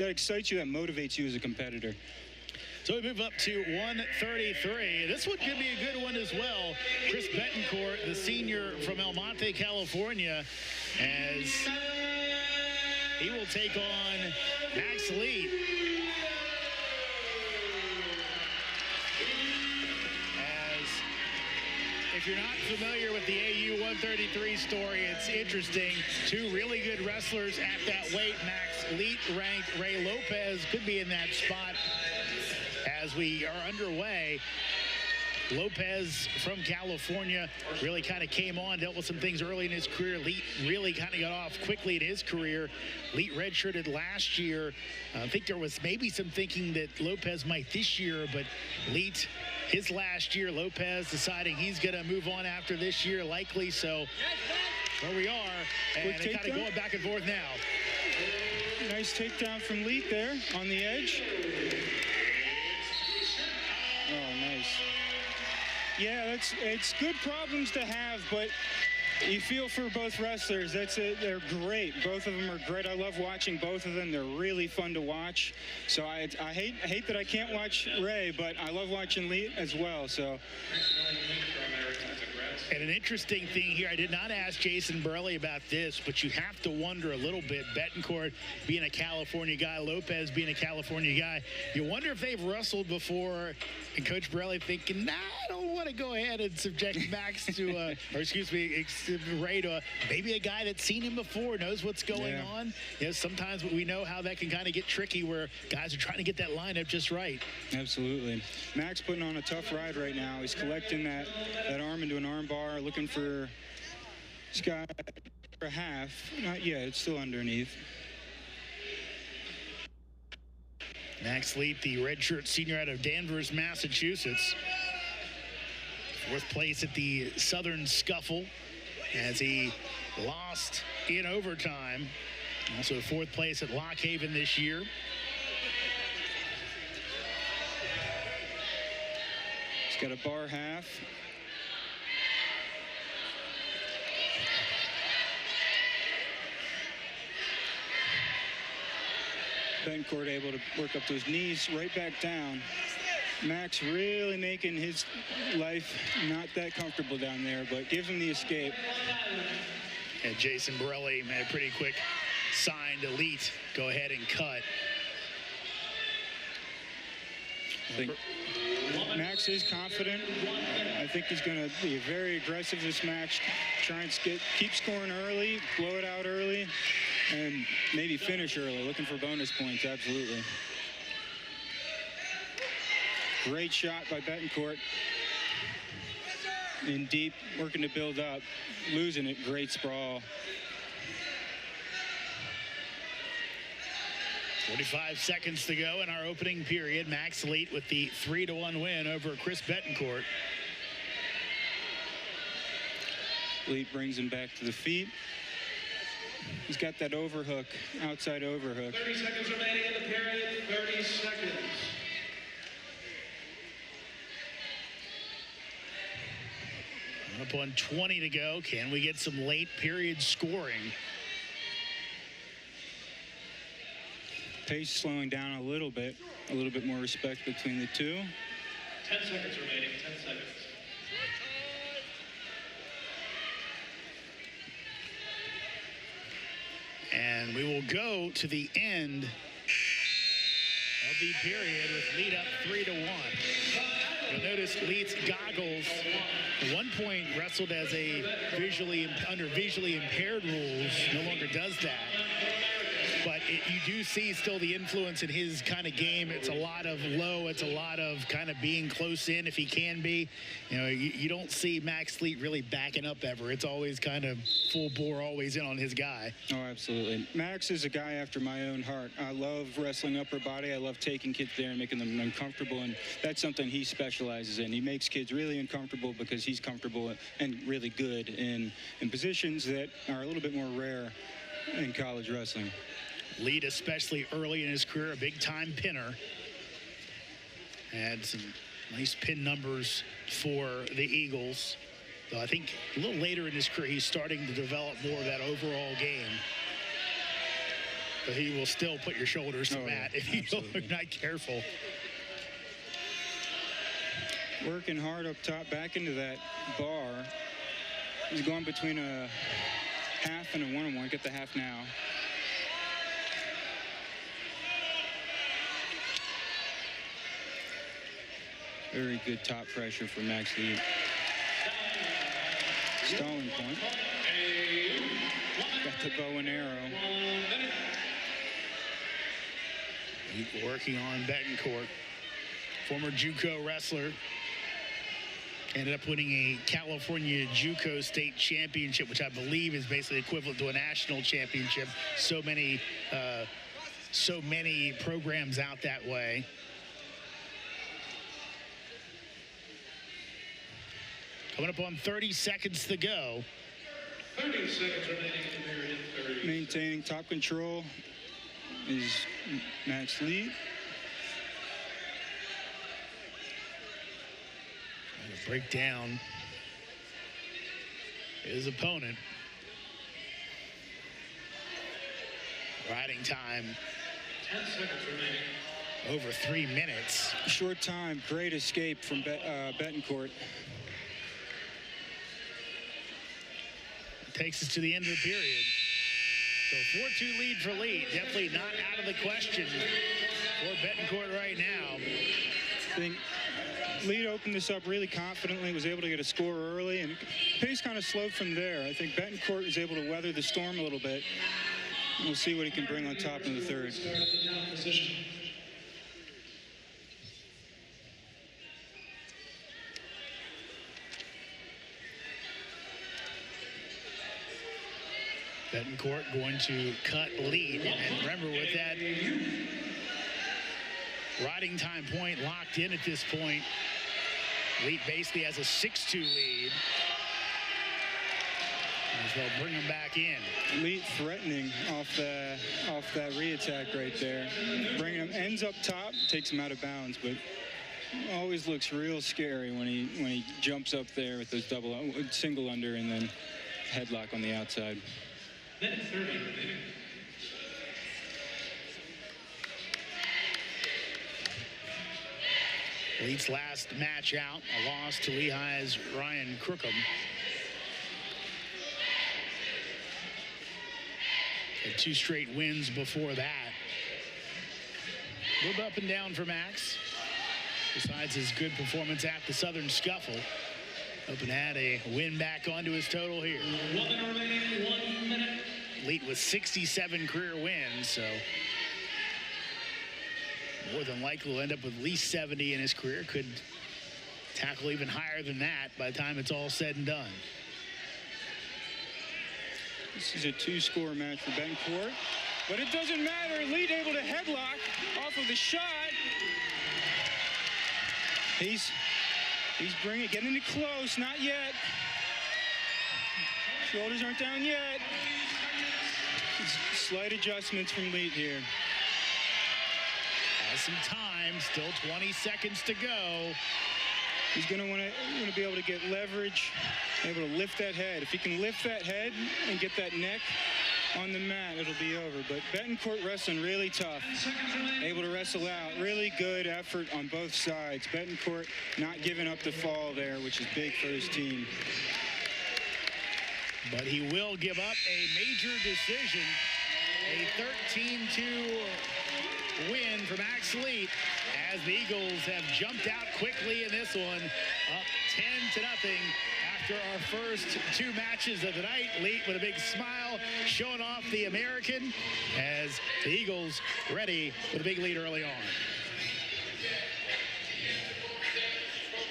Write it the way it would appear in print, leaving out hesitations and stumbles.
that excites you, that motivates you as a competitor. So we move up to 133. This one could be a good one as well. Chris Betancourt, the senior from El Monte, California, as he will take on Max Leete. If you're not familiar with the AU 133 story, it's interesting. Two really good wrestlers at that weight. Max Leete ranked. Ray Lopez could be in that spot as we are underway. Lopez from California really kind of came on, dealt with some things early in his career. Leete really kind of got off quickly in his career. Leete redshirted last year. I think there was maybe some thinking that Lopez might this year, but Leete, his last year, Lopez deciding he's going to move on after this year, likely. So where we are, and they kind of going back and forth now. Nice takedown from Leete there on the edge. Oh, nice. Yeah, it's good problems to have, but you feel for both wrestlers. That's it. They're great. Both of them are great. I love watching both of them. They're really fun to watch. So I hate that I can't watch Ray, but I love watching Leete as well. So. And an interesting thing here, I did not ask Jason Borelli about this, but you have to wonder a little bit, Betancourt being a California guy, Lopez being a California guy, you wonder if they've wrestled before, and Coach Borelli thinking, nah, I don't want to go ahead and subject Max to, or excuse me, Ray to maybe a guy that's seen him before, knows what's going on. You know, sometimes we know how that can kind of get tricky where guys are trying to get that lineup just right. Absolutely. Max putting on a tough ride right now. He's collecting that arm into an arm bar, looking for Scott a half. Not yet, it's still underneath. Max Leete, the redshirt senior out of Danvers, Massachusetts. Fourth place at the Southern Scuffle as he lost in overtime. Also fourth place at Lock Haven this year. He's got a bar half. Betancourt able to work up those knees right back down. Max really making his life not that comfortable down there, but gives him the escape. And Jason Borelli made a pretty quick sign to Leete. Go ahead and cut. I think Max is confident. I think he's going to be very aggressive this match. Try and keep scoring early, blow it out early, and maybe finish early. Looking for bonus points, absolutely. Great shot by Betancourt. In deep, working to build up. Losing it, great sprawl. 45 seconds to go in our opening period. Max Leete with the 3-1 win over Chris Betancourt. Leete brings him back to the feet. He's got that overhook, outside overhook. 30 seconds remaining in the period, 30 seconds. Up on 20 to go. Can we get some late period scoring? Pace slowing down a little bit more respect between the two. 10 seconds remaining, 10 seconds. And we will go to the end of the period with Leete up 3-1. You'll notice Leete's goggles at one point wrestled as a under visually impaired rules, no longer does that. But you do see still the influence in his kind of game. It's a lot of low. It's a lot of kind of being close in if he can be. You know, you don't see Max Leete really backing up ever. It's always kind of full bore, always in on his guy. Oh, absolutely. Max is a guy after my own heart. I love wrestling upper body. I love taking kids there and making them uncomfortable, and that's something he specializes in. He makes kids really uncomfortable because he's comfortable and really good in positions that are a little bit more rare in college wrestling. Leete, especially early in his career, a big-time pinner. Had some nice pin numbers for the Eagles. Though I think a little later in his career, he's starting to develop more of that overall game. But he will still put your shoulders to mat if you're not careful. Working hard up top, back into that bar. He's going between a half and a 1-on-1. Get the half now. Very good top pressure for Max Leete. Stalling point. Got the bow and arrow. Leete working on Betancourt. Former JUCO wrestler. Ended up winning a California JUCO state championship, which I believe is basically equivalent to a national championship. So many programs out that way. Coming up on 30 seconds to go. 30 seconds remaining in the period. 30. Maintaining top control is Max Leete. Break down his opponent. Riding time 10 seconds remaining. over 3 minutes. Short time, great escape from Betancourt. Takes us to the end of the period. So 4-2 lead for Leete. Definitely not out of the question for Betancourt right now. I think Leete opened this up really confidently, was able to get a score early, and pace kind of slowed from there. I think Betancourt was able to weather the storm a little bit. We'll see what he can bring on top in the third. Betancourt going to cut Leete. And remember, with that riding time point locked in at this point, Leete basically has a 6-2 lead. As they'll bring him back in. Leete threatening off that re-attack right there. Bringing him, ends up top, takes him out of bounds, but always looks real scary when he jumps up there with those single under and then headlock on the outside. Minute 30 remaining. Leete's last match out, a loss to Lehigh's Ryan Crookham. Had 2 straight wins before that. A little bit up and down for Max. Besides his good performance at the Southern Scuffle. Hoping to add a win back onto his total here. 1 minute remaining, 1 minute. Leete with 67 career wins, so more than likely will end up with at least 70 in his career. Could tackle even higher than that by the time it's all said and done. This is a 2-score match for Betancourt, but it doesn't matter. Leete able to headlock off of the shot. He's getting it close, not yet. Shoulders aren't down yet. Slight adjustments from Leete here. Has some time, still 20 seconds to go. He's going to want to be able to get leverage, able to lift that head. If he can lift that head and get that neck on the mat, it'll be over. But Betancourt wrestling really tough, able to wrestle out. Really good effort on both sides. Betancourt not giving up the fall there, which is big for his team. But he will give up a major decision. A 13-2 win for Max Leete as the Eagles have jumped out quickly in this one, up 10-0 after our first 2 matches of the night. Leete with a big smile, showing off the American as the Eagles ready with a big lead early on.